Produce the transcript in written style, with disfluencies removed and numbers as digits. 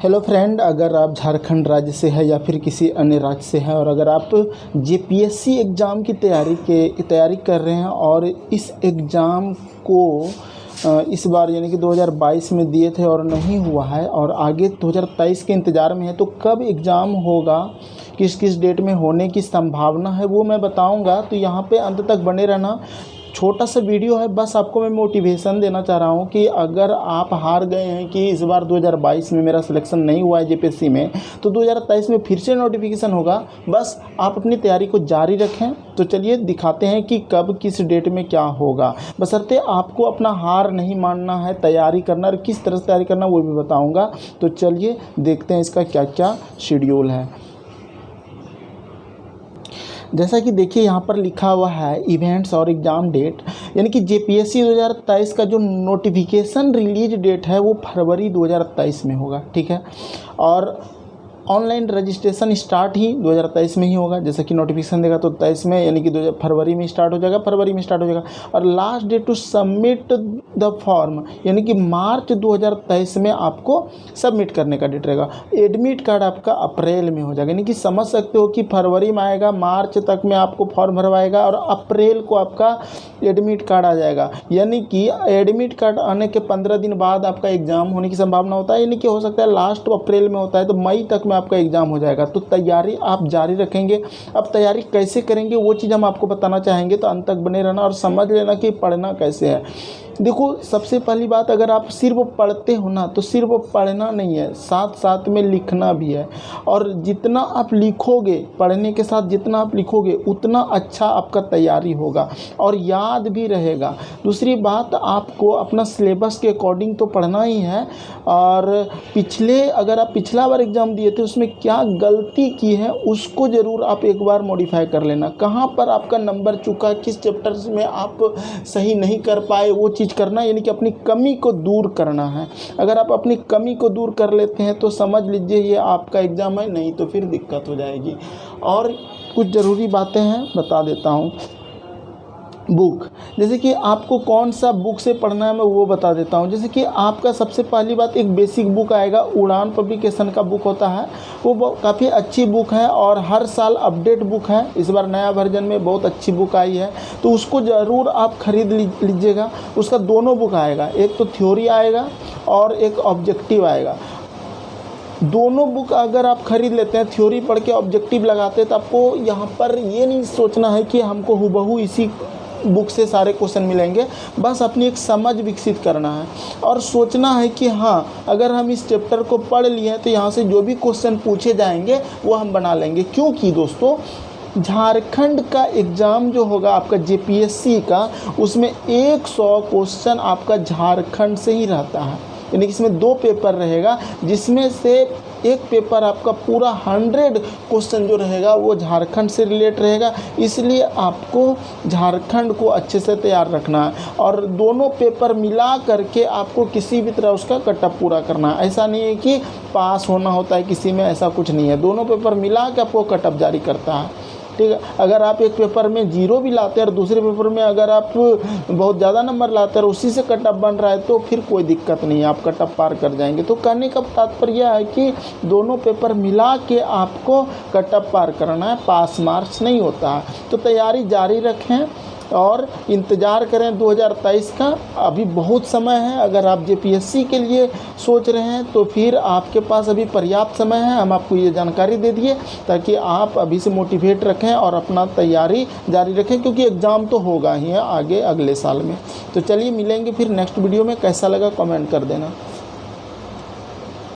Hello friend, अगर आप झारखंड राज्य से हैं या फिर किसी अन्य राज्य से हैं और अगर आप जेपीएससी एग्ज़ाम की तैयारी कर रहे हैं और इस एग्ज़ाम को इस बार यानी कि 2022 में दिए थे और नहीं हुआ है और आगे 2023 के इंतज़ार में है, तो कब एग्ज़ाम होगा, किस किस डेट में होने की संभावना है, वो मैं बताऊंगा। तो यहाँ पे अंत तक बने रहना। छोटा सा वीडियो है, बस आपको मैं मोटिवेशन देना चाह रहा हूँ कि अगर आप हार गए हैं कि इस बार 2022 में मेरा सिलेक्शन नहीं हुआ है जेपीएससी में, तो 2023 में फिर से नोटिफिकेशन होगा। बस आप अपनी तैयारी को जारी रखें। तो चलिए दिखाते हैं कि कब किस डेट में क्या होगा। बशर्ते आपको अपना हार नहीं मानना है, तैयारी करना, और किस तरह से तैयारी करना वो भी बताऊँगा। तो चलिए देखते हैं इसका क्या क्या शेड्यूल है। जैसा कि देखिए यहाँ पर लिखा हुआ है इवेंट्स और एग्ज़ाम डेट, यानी कि जेपीएससी 2023 का जो नोटिफिकेशन रिलीज डेट है वो फरवरी 2023 में होगा, ठीक है। और ऑनलाइन रजिस्ट्रेशन स्टार्ट ही 2023 में ही होगा, जैसे कि नोटिफिकेशन देगा तो 23 में, यानी कि फरवरी में स्टार्ट हो जाएगा। और last date to submit the form, यानी कि मार्च 2023 में आपको सबमिट करने का डेट रहेगा। एडमिट कार्ड आपका अप्रैल में हो जाएगा, यानी कि समझ सकते हो कि फरवरी में आएगा, मार्च तक में आपको फॉर्म भरवाएगा और अप्रैल को आपका एडमिट कार्ड आ जाएगा। यानी कि एडमिट कार्ड आने के 15 दिन बाद आपका एग्ज़ाम होने की संभावना होता है, यानी कि हो सकता है लास्ट अप्रैल में होता है तो मई तक में आपका एग्ज़ाम हो जाएगा। तो तैयारी आप जारी रखेंगे। अब तैयारी कैसे करेंगे वो चीज़ हम आपको बताना चाहेंगे, तो अंत तक बने रहना और समझ लेना कि पढ़ना कैसे है। देखो, सबसे पहली बात, अगर आप सिर्फ पढ़ते हो ना, तो सिर्फ पढ़ना नहीं है, साथ साथ में लिखना भी है। और जितना आप लिखोगे, पढ़ने के साथ जितना आप लिखोगे उतना अच्छा आपका तैयारी होगा और याद भी रहेगा। दूसरी बात, आपको अपना सिलेबस के अकॉर्डिंग तो पढ़ना ही है। और अगर आप पिछला बार एग्ज़ाम दिए थे उसमें क्या गलती की है उसको ज़रूर आप एक बार मॉडिफाई कर लेना। कहाँ पर आपका नंबर चुका, किस चैप्टर्स में आप सही नहीं कर पाए, वो चीज़ करना, यानी कि अपनी कमी को दूर करना है। अगर आप अपनी कमी को दूर कर लेते हैं तो समझ लीजिए ये आपका एग्ज़ाम है, नहीं तो फिर दिक्कत हो जाएगी। और कुछ ज़रूरी बातें हैं, बता देता हूँ। बुक, जैसे कि आपको कौन सा बुक से पढ़ना है मैं वो बता देता हूँ। जैसे कि आपका सबसे पहली बात, एक बेसिक बुक आएगा, उड़ान पब्लिकेशन का बुक होता है, वो काफ़ी अच्छी बुक है और हर साल अपडेट बुक है। इस बार नया वर्जन में बहुत अच्छी बुक आई है, तो उसको ज़रूर आप खरीद लीजिएगा। उसका दोनों बुक आएगा, एक तो थ्योरी आएगा और एक ऑब्जेक्टिव आएगा। दोनों बुक अगर आप खरीद लेते हैं, थ्योरी पढ़ के ऑब्जेक्टिव लगाते हैं, तो आपको यहाँ पर ये नहीं सोचना है कि हमको हुबहू इसी बुक से सारे क्वेश्चन मिलेंगे। बस अपनी एक समझ विकसित करना है और सोचना है कि हाँ, अगर हम इस चैप्टर को पढ़ लिए हैं तो यहाँ से जो भी क्वेश्चन पूछे जाएंगे वो हम बना लेंगे। क्योंकि दोस्तों, झारखंड का एग्ज़ाम जो होगा आपका जेपीएससी का, उसमें 100 क्वेश्चन आपका झारखंड से ही रहता है। यानी कि इसमें 2 पेपर रहेगा, जिसमें से एक पेपर आपका पूरा 100 क्वेश्चन जो रहेगा वो झारखंड से रिलेट रहेगा। इसलिए आपको झारखंड को अच्छे से तैयार रखना है और दोनों पेपर मिला करके आपको किसी भी तरह उसका कटअप पूरा करना है। ऐसा नहीं है कि पास होना होता है किसी में, ऐसा कुछ नहीं है। दोनों पेपर मिला के आपको कटअप जारी करता है, ठीक है। अगर आप एक पेपर में 0 भी लाते हैं और दूसरे पेपर में अगर आप बहुत ज़्यादा नंबर लाते हैं और उसी से कटअप बन रहा है तो फिर कोई दिक्कत नहीं है, आप कटअप पार कर जाएंगे। तो कहने का तात्पर्य यह है कि दोनों पेपर मिला के आपको कटअप पार करना है, पास मार्क्स नहीं होता है। तो तैयारी जारी रखें और इंतज़ार करें 2023 का। अभी बहुत समय है। अगर आप जेपीएससी के लिए सोच रहे हैं तो फिर आपके पास अभी पर्याप्त समय है। हम आपको ये जानकारी दे दिए ताकि आप अभी से मोटिवेट रखें और अपना तैयारी जारी रखें, क्योंकि एग्ज़ाम तो होगा ही है आगे अगले साल में। तो चलिए मिलेंगे फिर नेक्स्ट वीडियो में। कैसा लगा कमेंट कर देना।